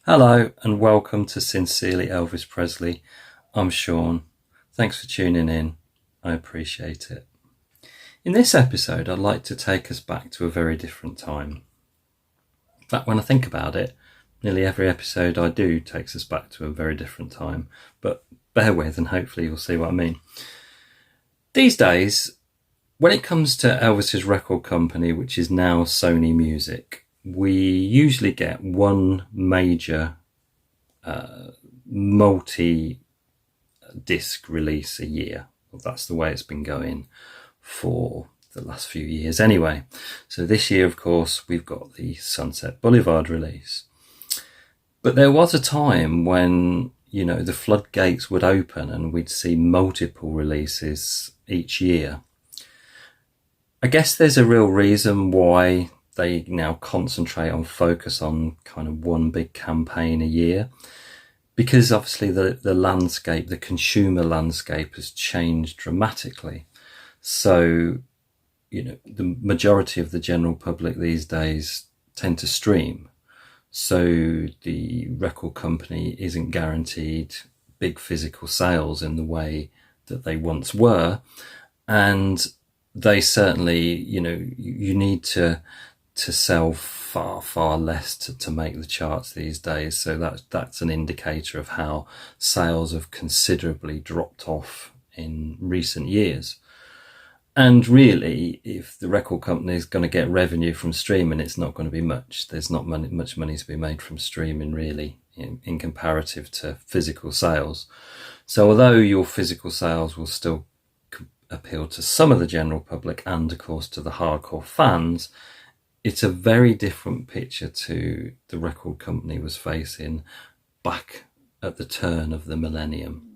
Hello and welcome to Sincerely Elvis Presley. I'm Sean. Thanks for tuning in. I appreciate it. In this episode, I'd like to take us back to a very different time. In fact, when I think about it, nearly every episode I do takes us back to a very different time. But bear with and hopefully you'll see what I mean. These days, when it comes to Elvis's record company, which is now Sony Music, we usually get one major multi-disc release a year. Well, that's the way it's been going for the last few years anyway. So this year, of course, we've got the Sunset Boulevard release. But there was a time when, the floodgates would open and we'd see multiple releases each year. I guess there's a real reason why they now focus on kind of one big campaign a year, because obviously the landscape, the consumer landscape has changed dramatically. So, the majority of the general public these days tend to stream. So the record company isn't guaranteed big physical sales in the way that they once were. And they certainly, you need to sell far less to make the charts these days. So that's an indicator of how sales have considerably dropped off in recent years. And really, if the record company is going to get revenue from streaming, it's not going to be much. There's not much money to be made from streaming, really, in comparative to physical sales. So although your physical sales will still appeal to some of the general public and, of course, to the hardcore fans, it's a very different picture to the record company was facing back at the turn of the millennium.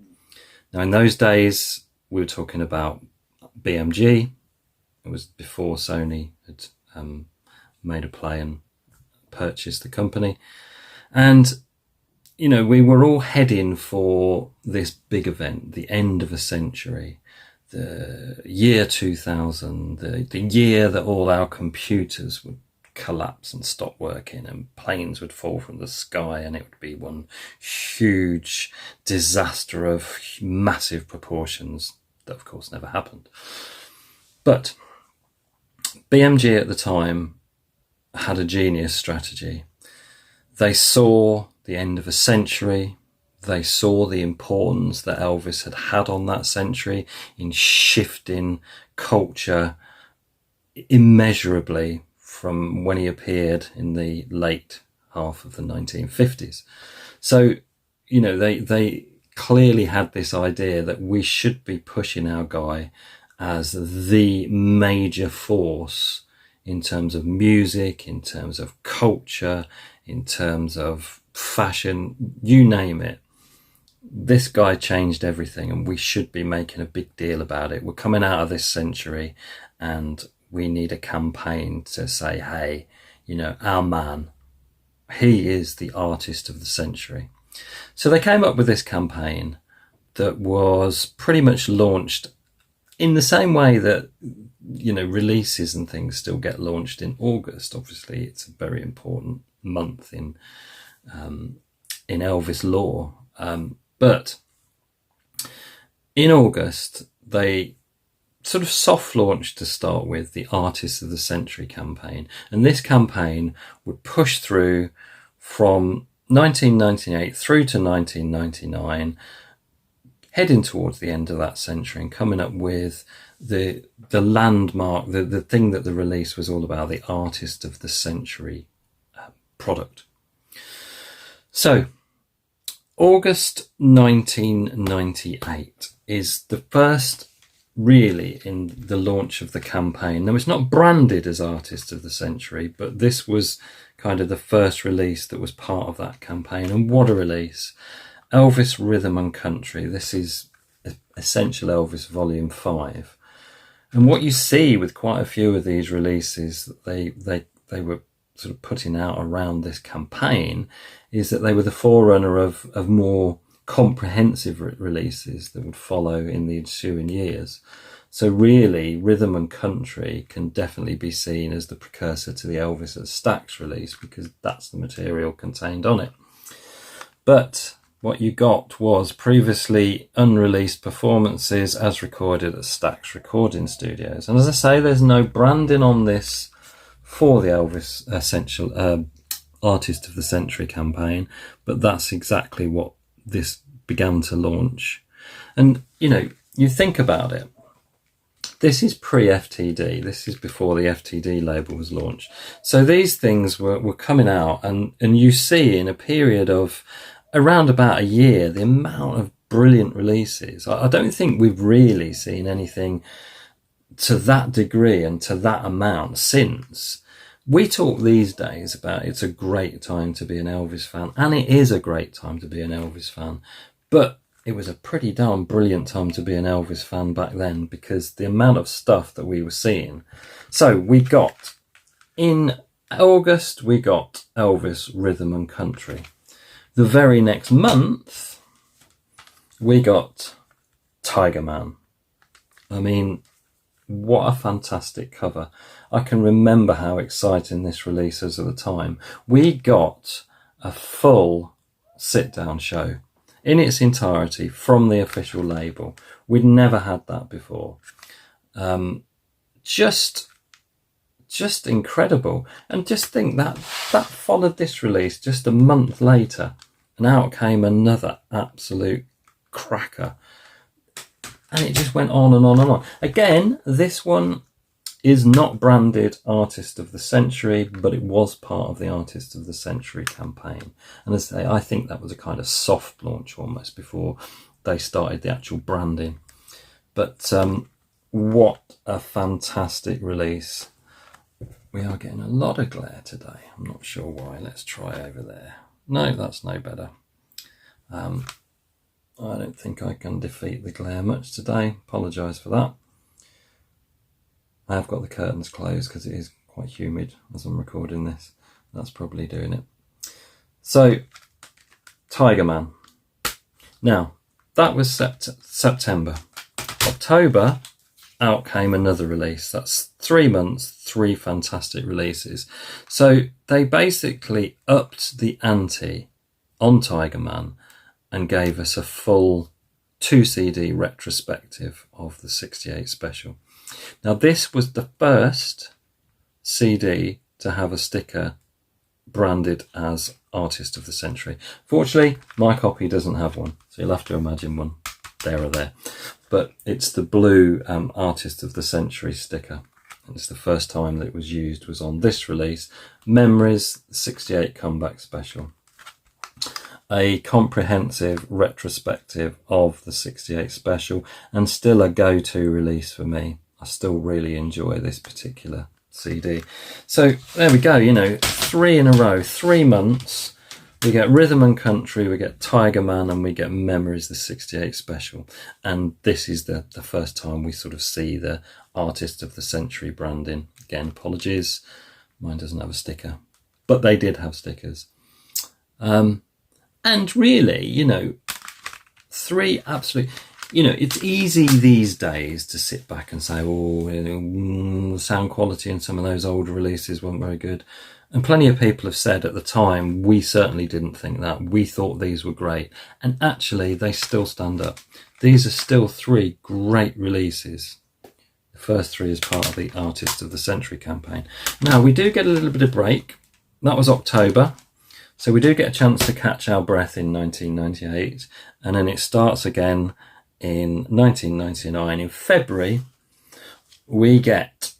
Now, in those days, we were talking about BMG. It was before Sony had made a play and purchased the company. And, we were all heading for this big event, the end of a century, the year 2000, the year that all our computers would collapse and stop working and planes would fall from the sky and it would be one huge disaster of massive proportions that, of course, never happened. But BMG at the time had a genius strategy. They saw the end of a century. They saw the importance that Elvis had on that century in shifting culture immeasurably from when he appeared in the late half of the 1950s. So, they clearly had this idea that we should be pushing our guy as the major force in terms of music, in terms of culture, in terms of fashion, you name it. This guy changed everything and we should be making a big deal about it. We're coming out of this century and we need a campaign to say, hey, our man, he is the artist of the century. So they came up with this campaign that was pretty much launched in the same way that, releases and things still get launched in August. Obviously, it's a very important month in Elvis lore. But in August, they sort of soft launched to start with the Artist of the Century campaign. And this campaign would push through from 1998 through to 1999, heading towards the end of that century and coming up with the landmark, the thing that the release was all about, the Artist of the Century product. So August 1998 is the first really in the launch of the campaign. Now, it's not branded as Artist of the Century, but this was kind of the first release that was part of that campaign. And what a release. Elvis Rhythm and Country. This is Essential Elvis Volume 5. And what you see with quite a few of these releases that they were sort of putting out around this campaign is that they were the forerunner of more comprehensive releases that would follow in the ensuing years. So really, Rhythm and Country can definitely be seen as the precursor to the Elvis at Stax release, because that's the material contained on it. But what you got was previously unreleased performances as recorded at Stax Recording Studios. And as I say, there's no branding on this for the Elvis Essential Artist of the Century campaign, but that's exactly what this began to launch. And, you know, you think about it, this is pre-FTD, this is before the FTD label was launched. So these things were coming out, and you see in a period of around about a year, the amount of brilliant releases. I don't think we've really seen anything to that degree and to that amount since. We talk these days about it's a great time to be an Elvis fan, and it is a great time to be an Elvis fan, but it was a pretty darn brilliant time to be an Elvis fan back then, because the amount of stuff that we were seeing. So we got, in August, we got Elvis Rhythm and Country. The very next month, we got Tiger Man. I mean, what a fantastic cover. I can remember how exciting this release was at the time. We got a full sit-down show in its entirety from the official label. We'd never had that before. Just incredible. And just think that followed this release just a month later, and out came another absolute cracker. And it just went on and on and on. Again, this one is not branded Artist of the Century, but it was part of the Artist of the Century campaign. And as I say, I think that was a kind of soft launch almost before they started the actual branding. But what a fantastic release. We are getting a lot of glare today. I'm not sure why. Let's try over there. No, that's no better. I don't think I can defeat the glare much today. Apologise for that. I have got the curtains closed because it is quite humid as I'm recording this. That's probably doing it. So, Tiger Man. Now, that was September. October, out came another release. That's 3 months, 3 fantastic releases. So they basically upped the ante on Tiger Man and gave us a full 2 CD retrospective of the 68 special. Now, this was the first CD to have a sticker branded as Artist of the Century. Fortunately, my copy doesn't have one, so you'll have to imagine one there or there. But it's the blue Artist of the Century sticker. And it's the first time that it was used was on this release, Memories 68 Comeback Special. A comprehensive retrospective of the 68 special, and still a go-to release for me. I still really enjoy this particular CD. So there we go, you know, 3 in a row, 3 months. We get Rhythm and Country, we get Tiger Man, and we get Memories, the 68 special. And this is the first time we sort of see the Artist of the Century branding. Again, apologies, mine doesn't have a sticker, but they did have stickers. And really, you know, 3 absolute, you know, it's easy these days to sit back and say, oh, you know, sound quality in some of those older releases weren't very good. And plenty of people have said at the time, we certainly didn't think that. We thought these were great. And actually, they still stand up. These are still 3 great releases. The first 3 is part of the Artist of the Century campaign. Now, we do get a little bit of break. That was October. So we do get a chance to catch our breath in 1998. And then it starts again in 1999. In February, we get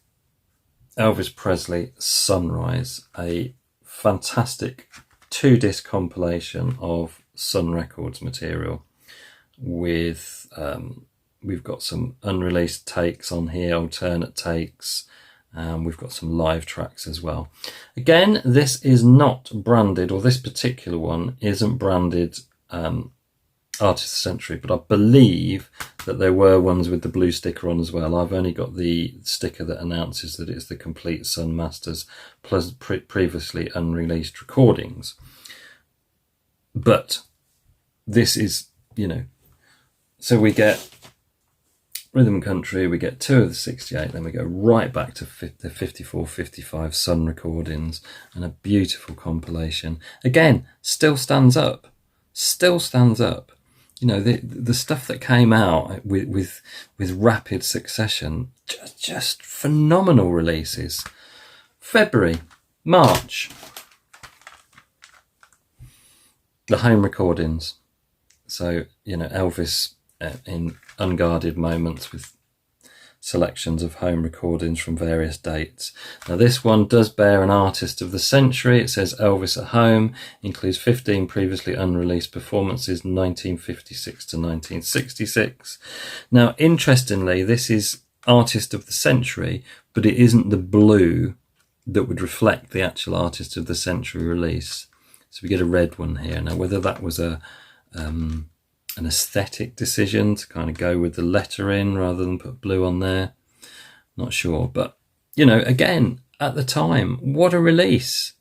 Elvis Presley Sunrise, a fantastic 2-disc compilation of Sun Records material with we've got some unreleased takes on here, alternate takes, we've got some live tracks as well. Again, this is not branded, or this particular one isn't branded Artist of the Century, but I believe that there were ones with the blue sticker on as well. I've only got the sticker that announces that it's the complete Sun Masters plus previously unreleased recordings. But this is, you know, so we get Rhythm and Country, we get 2 of the 68, then we go right back to the 54, 55 Sun recordings, and a beautiful compilation. Again, still stands up. still stands up. You know, the stuff that came out with rapid succession, just phenomenal releases. February, March, the home recordings. So, you know, Elvis in unguarded moments with selections of home recordings from various dates. Now this one does bear an artist of the century. It says Elvis at Home, includes 15 previously unreleased performances, 1956 to 1966. Now interestingly, this is artist of the century, but it isn't the blue that would reflect the actual artist of the century release. So we get a red one here. Now whether that was an aesthetic decision to kind of go with the lettering rather than put blue on there, not sure. But, you know, again, at the time, what a release.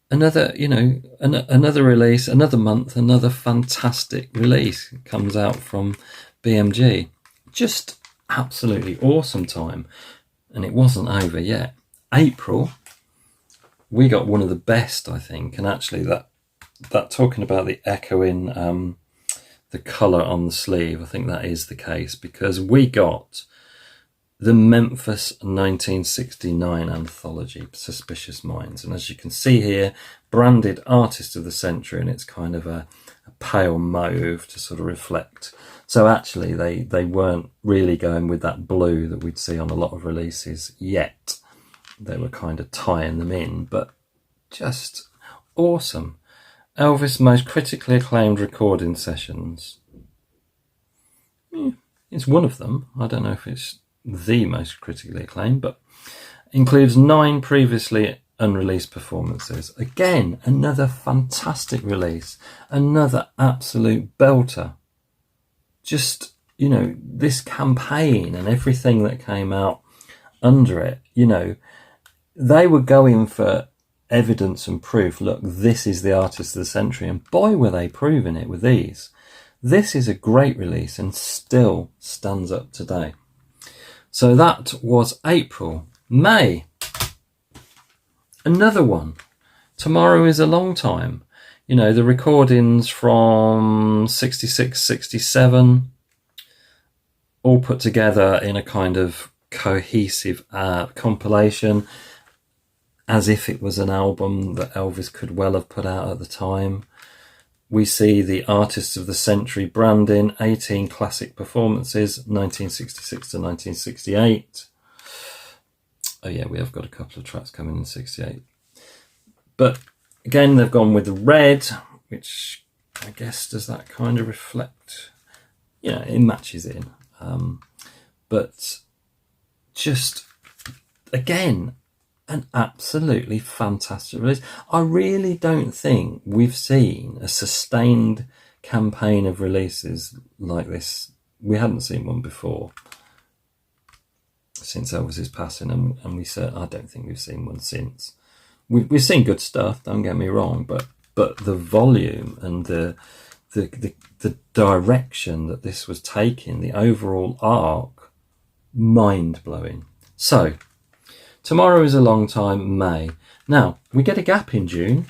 Another, you know, another release, another month, another fantastic release comes out from BMG. Just absolutely awesome time. And it wasn't over yet. April, we got one of the best, I think. And actually that talking about the echoing the colour on the sleeve, I think that is the case, because we got the Memphis 1969 anthology, Suspicious Minds. And as you can see here, branded artist of the century, and it's kind of a pale mauve to sort of reflect. So actually they weren't really going with that blue that we'd see on a lot of releases yet. They were kind of tying them in, but just awesome. Elvis' most critically acclaimed recording sessions. It's one of them. I don't know if it's the most critically acclaimed, but includes 9 previously unreleased performances. Again, another fantastic release. Another absolute belter. Just, you know, this campaign and everything that came out under it, you know, they were going for evidence and proof. Look, this is the artist of the century, and boy were they proving it with these. This is a great release and still stands up today. So that was April. May, another one. Tomorrow is a Long Time. You know, the recordings from 66, 67, all put together in a kind of cohesive compilation, as if it was an album that Elvis could well have put out at the time. We see the Artists of the Century branding, 18 classic performances, 1966 to 1968. Oh yeah, we have got a couple of tracks coming in 68. But again, they've gone with the red, which I guess does that kind of reflect, you know, it matches in. But just, again, an absolutely fantastic release. I really don't think we've seen a sustained campaign of releases like this. We hadn't seen one before since Elvis's passing, and I don't think we've seen one since. We've seen good stuff, don't get me wrong, but the volume and the direction that this was taking, the overall arc, mind-blowing. So tomorrow is a Long Time, May. Now, we get a gap in June,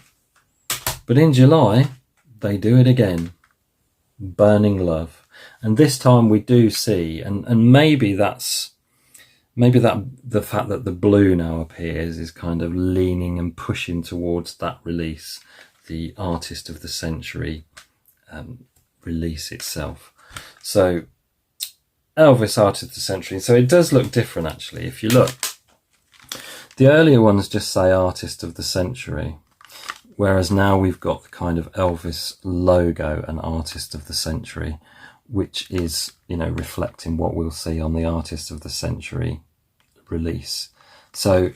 but in July, they do it again. Burning Love. And this time we do see, and maybe that the fact that the blue now appears is kind of leaning and pushing towards that release, the Artist of the Century release itself. So, Elvis Artist of the Century. So it does look different, actually. If you look, the earlier ones just say Artist of the Century, whereas now we've got the kind of Elvis logo and Artist of the Century, which is, you know, reflecting what we'll see on the Artist of the Century release. So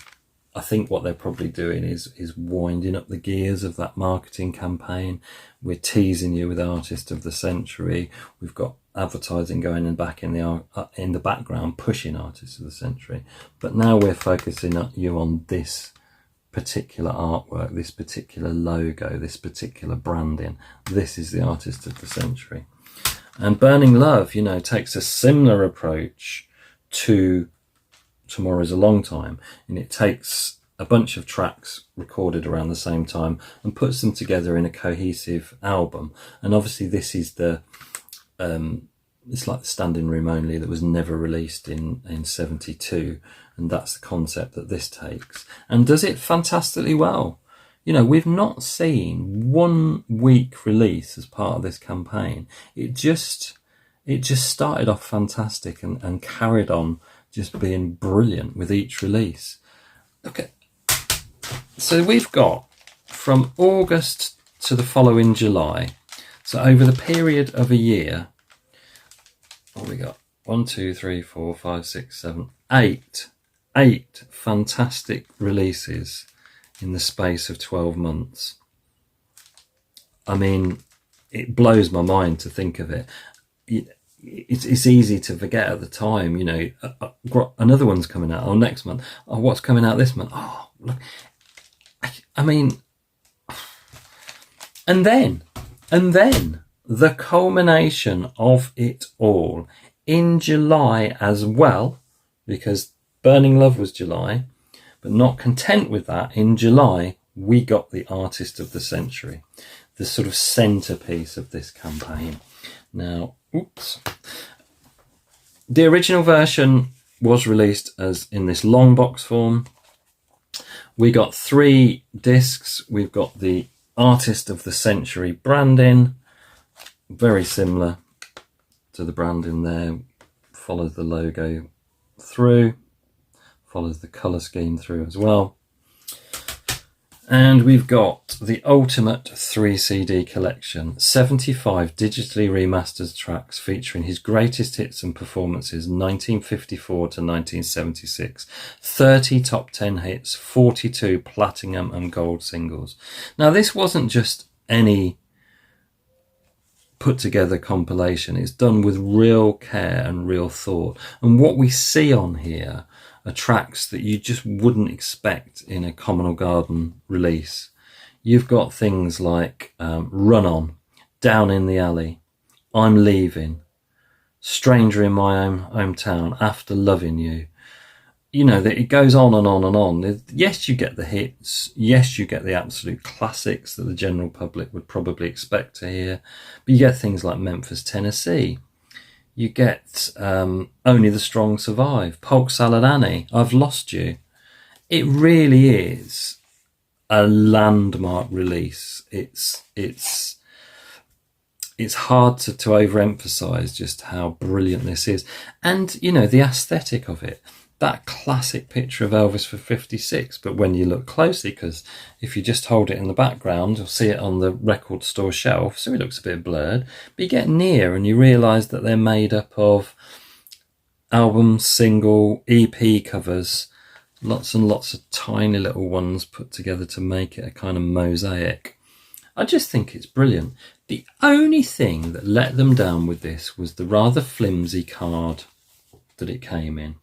I think what they're probably doing is winding up the gears of that marketing campaign. We're teasing you with Artist of the Century. We've got advertising going in the background, pushing Artists of the Century. But now we're focusing you on this particular artwork, this particular logo, this particular branding. This is the Artist of the Century. And Burning Love, you know, takes a similar approach to Tomorrow's a Long Time, and it takes a bunch of tracks recorded around the same time and puts them together in a cohesive album. And obviously this is the it's like the Standing Room Only that was never released in 72, and that's the concept that this takes and does it fantastically well. You know, we've not seen 1 week release as part of this campaign. It just started off fantastic and carried on just being brilliant with each release. Okay, so we've got from August to the following July. So over the period of a year, what we got? 1, 2, 3, 4, 5, 6, 7, 8 fantastic releases in the space of 12 months. I mean, it blows my mind to think of it. It's easy to forget at the time, you know, another one's coming out, oh, next month, oh, what's coming out this month, oh, look. I mean, and then the culmination of it all in July as well, because Burning Love was July, but not content with that, in July we got the Artist of the Century, the sort of centerpiece of this campaign. Now, oops, the original version was released as in this long box form. We got 3 discs. We've got the Artist of the Century branding, very similar to the branding there, follows the logo through, follows the colour scheme through as well. And we've got the ultimate 3 CD collection, 75 digitally remastered tracks featuring his greatest hits and performances 1954 to 1976, 30 top 10 hits, 42 platinum and gold singles. Now this wasn't just any put together compilation, it's done with real care and real thought. And what we see on here are tracks that you just wouldn't expect in a Communal Garden release. You've got things like Run On, Down in the Alley, I'm Leaving, Stranger in My Own Hometown, After Loving You. You know, that it goes on and on and on. Yes, you get the hits. Yes, you get the absolute classics that the general public would probably expect to hear. But you get things like Memphis, Tennessee. You get Only the Strong Survive, Polk Salad Annie, I've Lost You. It really is a landmark release. It's hard to overemphasize just how brilliant this is. And, you know, the aesthetic of it, that classic picture of Elvis for 56, but when you look closely, because if you just hold it in the background, you'll see it on the record store shelf, so it looks a bit blurred, but you get near and you realise that they're made up of album, single, EP covers, lots and lots of tiny little ones put together to make it a kind of mosaic. I just think it's brilliant. The only thing that let them down with this was the rather flimsy card that it came in.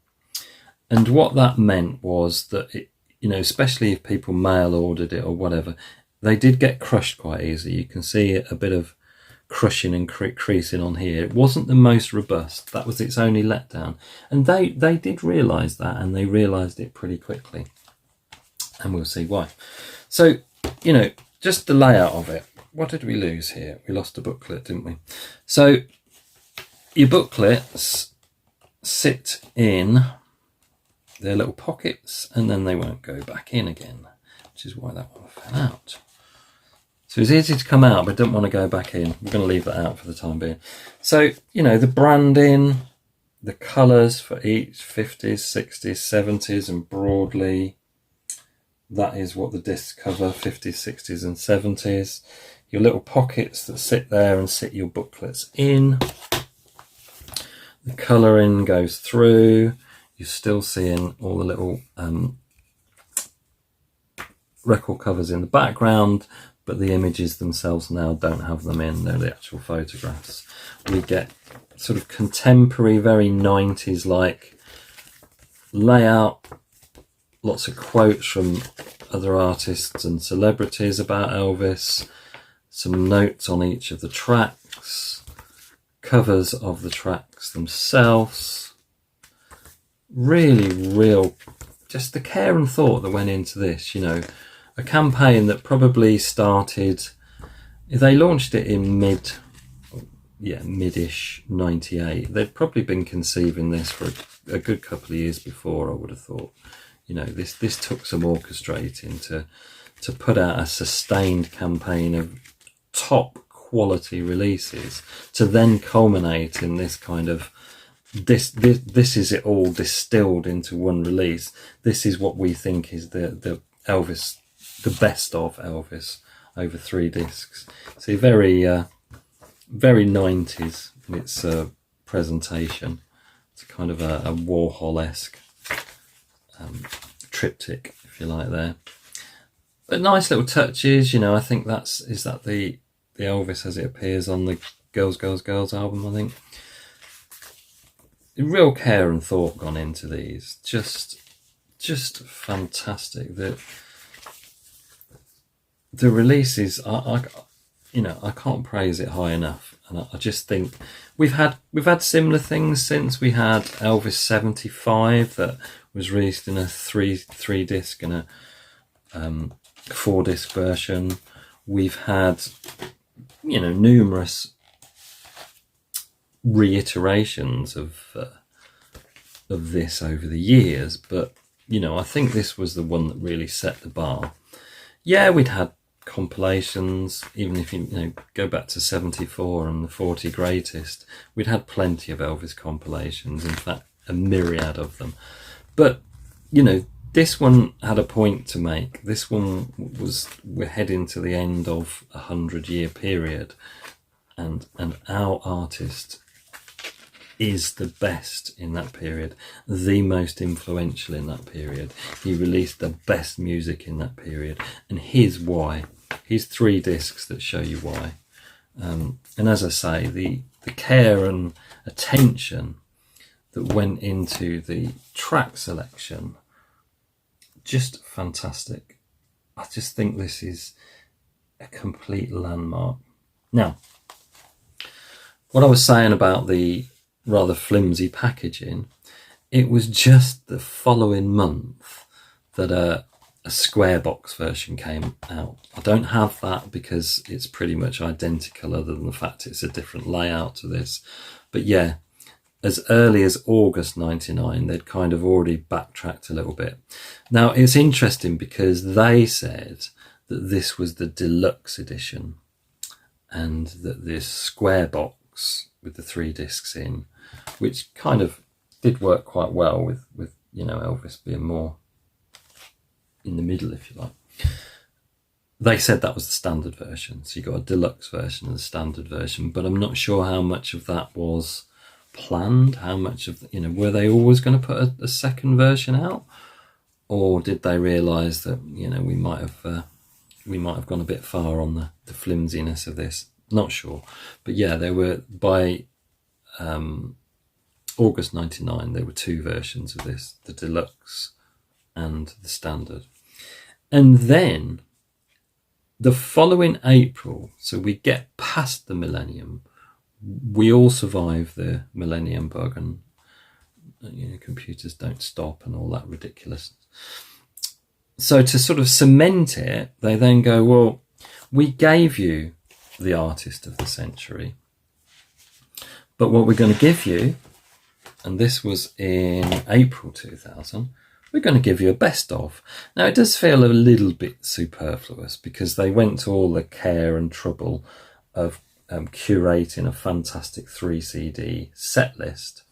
And what that meant was that, it, you know, especially if people mail ordered it or whatever, they did get crushed quite easily. You can see a bit of crushing and creasing on here. It wasn't the most robust. That was its only letdown. And they did realise that, and they realised it pretty quickly. And we'll see why. So, you know, just the layout of it. What did we lose here? We lost a booklet, didn't we? So your booklets sit in their little pockets, and then they won't go back in again, which is why that one fell out. So it's easy to come out, but don't want to go back in. We're going to leave that out for the time being. So, you know, the branding, the colours for each 50s, 60s, 70s, and broadly, that is what the discs cover, 50s, 60s, and 70s. Your little pockets that sit there and sit your booklets in. The colouring goes through. You're still seeing all the little record covers in the background, but the images themselves now don't have them in. They're the actual photographs. We get sort of contemporary, very 90s-like layout. Lots of quotes from other artists and celebrities about Elvis. Some notes on each of the tracks. Covers of the tracks themselves. Really real just the care and thought that went into this, you know, a campaign that probably started, they launched it in mid-ish 98. They'd probably been conceiving this for a good couple of years before, I would have thought. You know, this took some orchestrating to put out a sustained campaign of top quality releases to then culminate in this kind of this is it all distilled into one release. This is what we think is the Elvis, the best of Elvis over 3 discs. See, very 90s in its presentation. It's kind of a Warhol-esque triptych, if you like, there. But nice little touches, you know. I think is that the Elvis as it appears on the Girls, Girls, Girls album, I think. Real care and thought gone into these. Just fantastic. The releases, I can't praise it high enough. And I just think we've had similar things since. We had Elvis 75 that was released in a three disc and a 4 disc version. We've had, you know, numerous reiterations of this over the years, but you know, I think this was the one that really set the bar. Yeah, we'd had compilations, even if you go back to 74 and the 40 greatest, we'd had plenty of Elvis compilations, in fact a myriad of them. But you know, this one had a point to make. This one we're heading to the end of a 100-year period, and our artist is the best in that period, the most influential in that period. He released the best music in that period, and here's why. Here's 3 discs that show you why. And as I say, the care and attention that went into the track selection, just fantastic. I just think this is a complete landmark. Now, what I was saying about the rather flimsy packaging, it was just the following month that a square box version came out. I don't have that because it's pretty much identical, other than the fact it's a different layout to this. But yeah, as early as August 99, they'd kind of already backtracked a little bit. Now, it's interesting because they said that this was the deluxe edition and that this square box with the 3 discs in, which kind of did work quite well with you know, Elvis being more in the middle, if you like. They said that was the standard version, so you got a deluxe version and a standard version, but I'm not sure how much of that was planned, how much of, you know, were they always going to put a second version out, or did they realise that, you know, we might have gone a bit far on the flimsiness of this. Not sure, but yeah, there were, by August 99, there were 2 versions of this, the deluxe and the standard. And then the following April, so we get past the Millennium, we all survive the Millennium bug, and you know, computers don't stop and all that ridiculousness. So to sort of cement it, they then go, well, we gave you the artist of the century, but what we're going to give you, and this was in April 2000, we're going to give you a best of. Now, it does feel a little bit superfluous because they went to all the care and trouble of curating a fantastic 3 CD set list,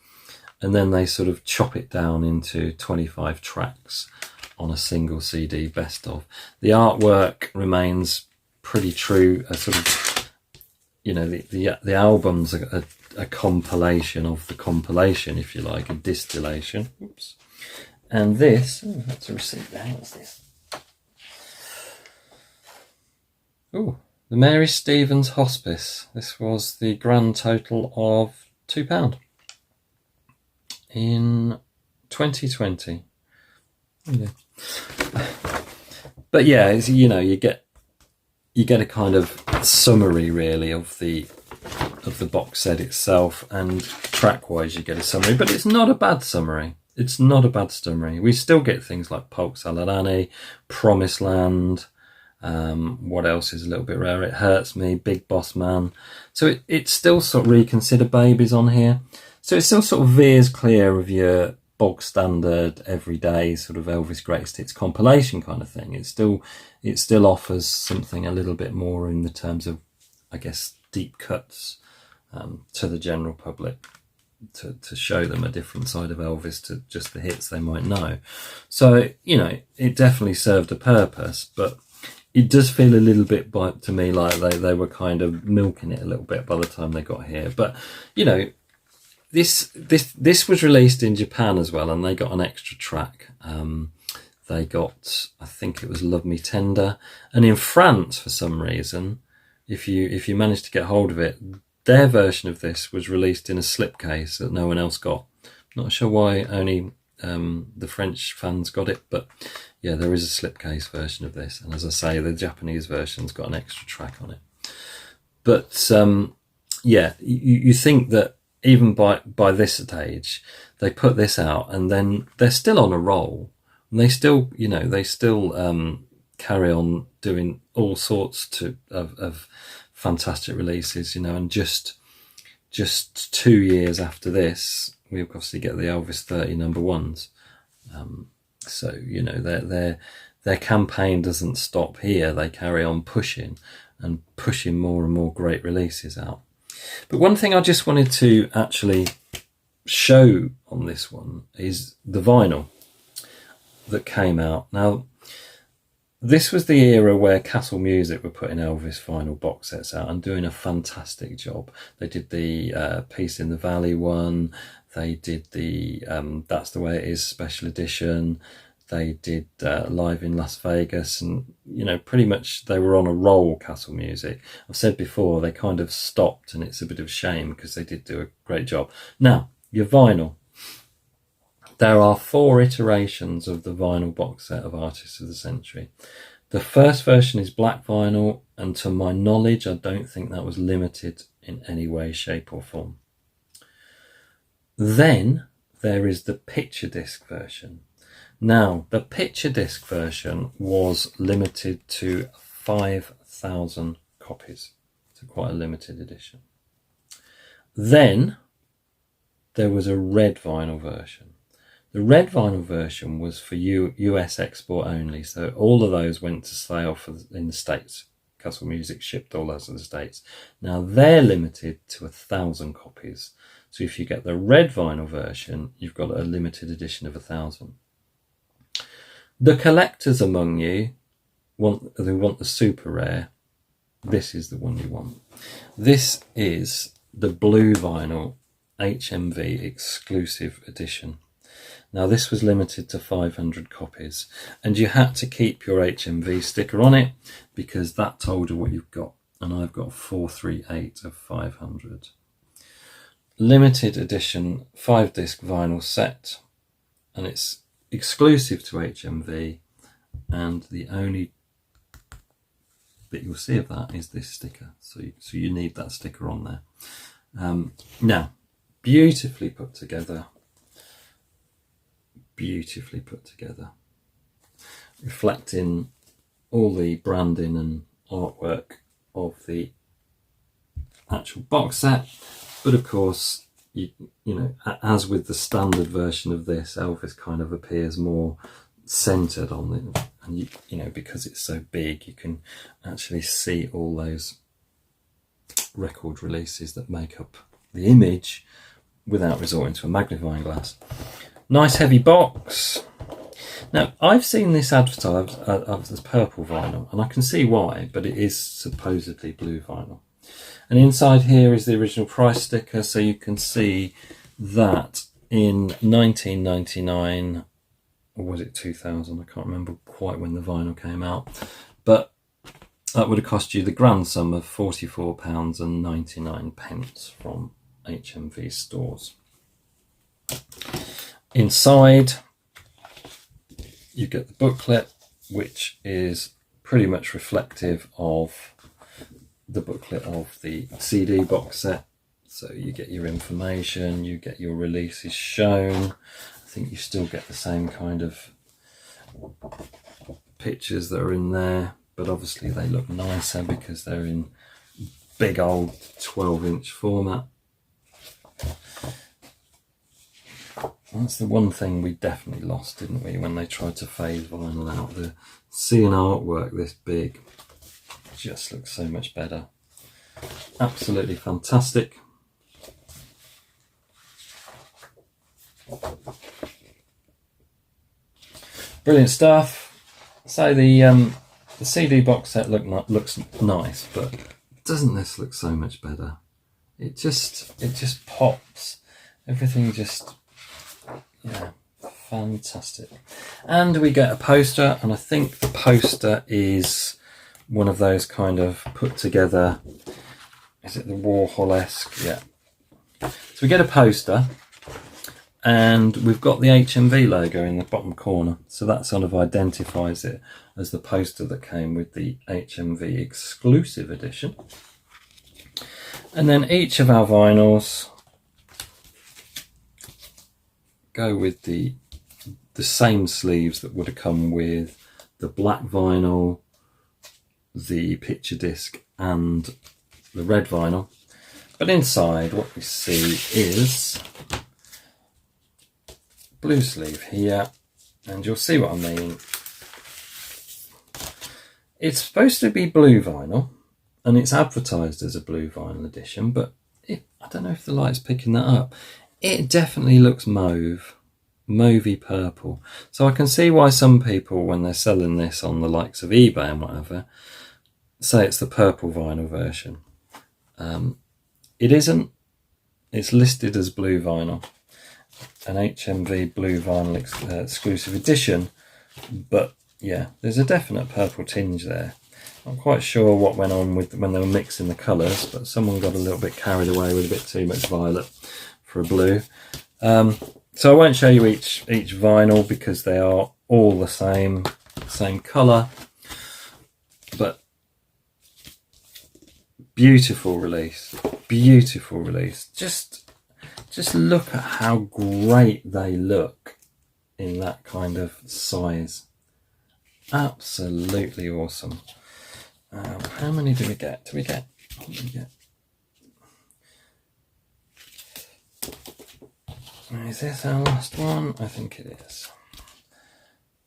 and then they sort of chop it down into 25 tracks on a single CD best of. The artwork remains pretty true, a sort of, you know, the album's a compilation of the compilation, if you like, a distillation. Oops. And this, that's a receipt there. What's this? Oh, the Mary Stevens Hospice. This was the grand total of £2 in 2020. Yeah. But yeah, it's, you know, you get a kind of summary really of the box set itself, and track wise you get a summary, but it's not a bad summary. it's not a bad summary. We still get things like Polk Salad Promised Land. What else is a little bit rare? It Hurts Me, Big Boss Man. So it's still sort of Reconsider Babies on here. So it still sort of veers clear of your bog standard, everyday sort of Elvis Greatest Hits compilation kind of thing. It still offers something a little bit more in the terms of, I guess, deep cuts to the general public, to show them a different side of Elvis to just the hits they might know. So, you know, it definitely served a purpose, but it does feel a little bit to me like they were kind of milking it a little bit by the time they got here. But, you know, this was released in Japan as well, and they got an extra track. They got, I think it was Love Me Tender. And in France, for some reason, if you managed to get hold of it, their version of this was released in a slipcase that no one else got. Not sure why only the French fans got it, but yeah, there is a slipcase version of this. And as I say, the Japanese version's got an extra track on it. But yeah, you think that even by this stage, they put this out and then they're still on a roll. And they still, you know, carry on doing all sorts of fantastic releases, you know, and just 2 years after this, we obviously get the Elvis 30 number ones. So, you know, their campaign doesn't stop here. They carry on pushing more and more great releases out. But one thing I just wanted to actually show on this one is the vinyl that came out. Now, this was the era where Castle Music were putting Elvis vinyl box sets out and doing a fantastic job. They did the Peace in the Valley one. They did the That's the Way It Is special edition. They did Live in Las Vegas, and, you know, pretty much they were on a roll, Castle Music. I've said before, they kind of stopped, and it's a bit of a shame because they did do a great job. Now, your vinyl. There are 4 iterations of the vinyl box set of Artists of the Century. The first version is black vinyl, and to my knowledge, I don't think that was limited in any way, shape or form. Then there is the picture disc version. Now, the picture disc version was limited to 5,000 copies. So quite a limited edition. Then there was a red vinyl version. The red vinyl version was for US export only, so all of those went to sale in the States. Castle Music shipped all those to the States. Now they're limited to 1,000 copies. So if you get the red vinyl version, you've got a limited edition of 1,000. The collectors among you want the super rare. This is the one you want. This is the blue vinyl HMV exclusive edition. Now this was limited to 500 copies, and you had to keep your HMV sticker on it because that told you what you've got, and I've got 438 of 500. Limited edition 5-disc vinyl set, and it's exclusive to HMV, and the only bit you'll see of that is this sticker, so you need that sticker on there. Now, beautifully put together, reflecting all the branding and artwork of the actual box set. But of course, you know, as with the standard version of this, Elvis kind of appears more centered on it, and you know, because it's so big, you can actually see all those record releases that make up the image without resorting to a magnifying glass. Nice heavy box. Now, I've seen this advertised as purple vinyl, and I can see why, but it is supposedly blue vinyl. And inside here is the original price sticker, so you can see that in 1999, or was it 2000? I can't remember quite when the vinyl came out, but that would have cost you the grand sum of £44.99 from HMV stores. Inside, you get the booklet, which is pretty much reflective of the booklet of the CD box set. So you get your information, you get your releases shown. I think you still get the same kind of pictures that are in there, but obviously they look nicer because they're in big old 12-inch format. That's the one thing we definitely lost, didn't we, when they tried to phase vinyl out. Seeing artwork this big just looks so much better. Absolutely fantastic. Brilliant stuff. So the CD box set looks nice, but doesn't this look so much better? It just pops. Everything just, yeah, fantastic. And we get a poster, and I think the poster is one of those kind of put together, is it the Warhol-esque? Yeah. So we get a poster, and we've got the HMV logo in the bottom corner, so that sort of identifies it as the poster that came with the HMV exclusive edition. And then each of our vinyls go with the same sleeves that would have come with the black vinyl, the picture disc and the red vinyl. But inside what we see is blue sleeve here, and you'll see what I mean. It's supposed to be blue vinyl, and it's advertised as a blue vinyl edition, but I don't know if the light's picking that up. It definitely looks mauvey purple. So I can see why some people, when they're selling this on the likes of eBay and whatever, say it's the purple vinyl version. It isn't. It's listed as blue vinyl, an HMV blue vinyl exclusive edition, but yeah, there's a definite purple tinge there. Not quite sure what went on with when they were mixing the colours, but someone got a little bit carried away with a bit too much violet for a blue. So I won't show you each vinyl because they are all the same colour, but beautiful release, beautiful release. Just look at how great they look in that kind of size. Absolutely awesome. How many do we get? Is this our last one? I think it is.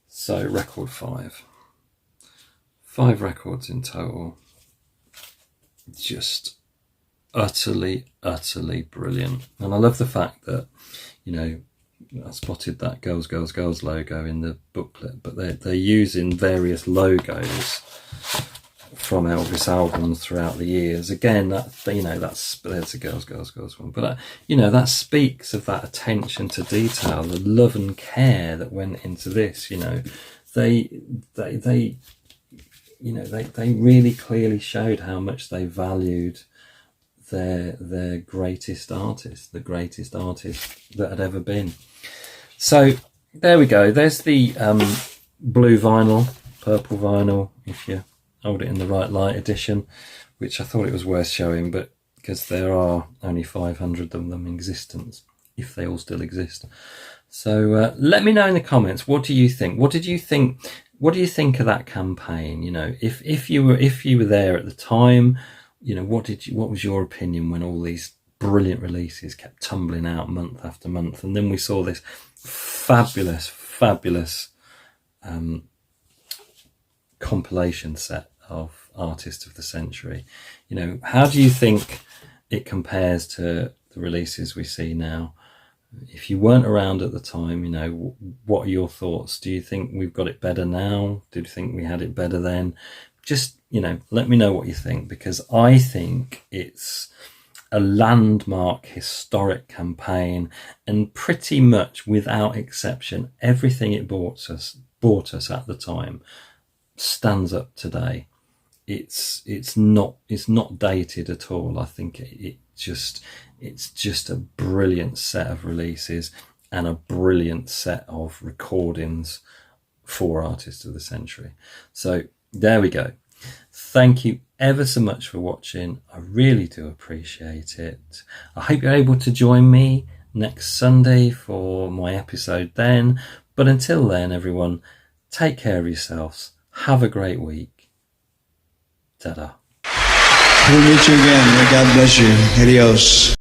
So record 5. 5 records in total. Just utterly brilliant. And I love the fact that, you know, I spotted that Girls Girls Girls logo in the booklet, but they're using various logos from Elvis albums throughout the years. Again, that, you know, there's a Girls Girls Girls one, but you know, that speaks of that attention to detail, the love and care that went into this. You know, they really clearly showed how much they valued their greatest artist, the greatest artist that had ever been. So there we go. There's the blue vinyl, purple vinyl, if you hold it in the right light edition, which I thought it was worth showing, but because there are only 500 of them in existence, if they all still exist. So let me know in the comments, what do you think? What did you think? What do you think of that campaign? You know, if you were there at the time, you know, what was your opinion when all these brilliant releases kept tumbling out month after month, and then we saw this fabulous compilation set of Artist of the Century? You know, how do you think it compares to the releases we see now? If you weren't around at the time, you know, what are your thoughts? Do you think we've got it better now? Did you think we had it better then? Just, you know, let me know what you think, because I think it's a landmark historic campaign, and pretty much without exception, everything it bought us at the time stands up today. It's not dated at all. I think it's just a brilliant set of releases and a brilliant set of recordings for Artists of the Century. So there we go. Thank you ever so much for watching. I really do appreciate it. I hope you're able to join me next Sunday for my episode then. But until then, everyone, take care of yourselves. Have a great week. Ta-da. We'll meet you again. May God bless you. Adios.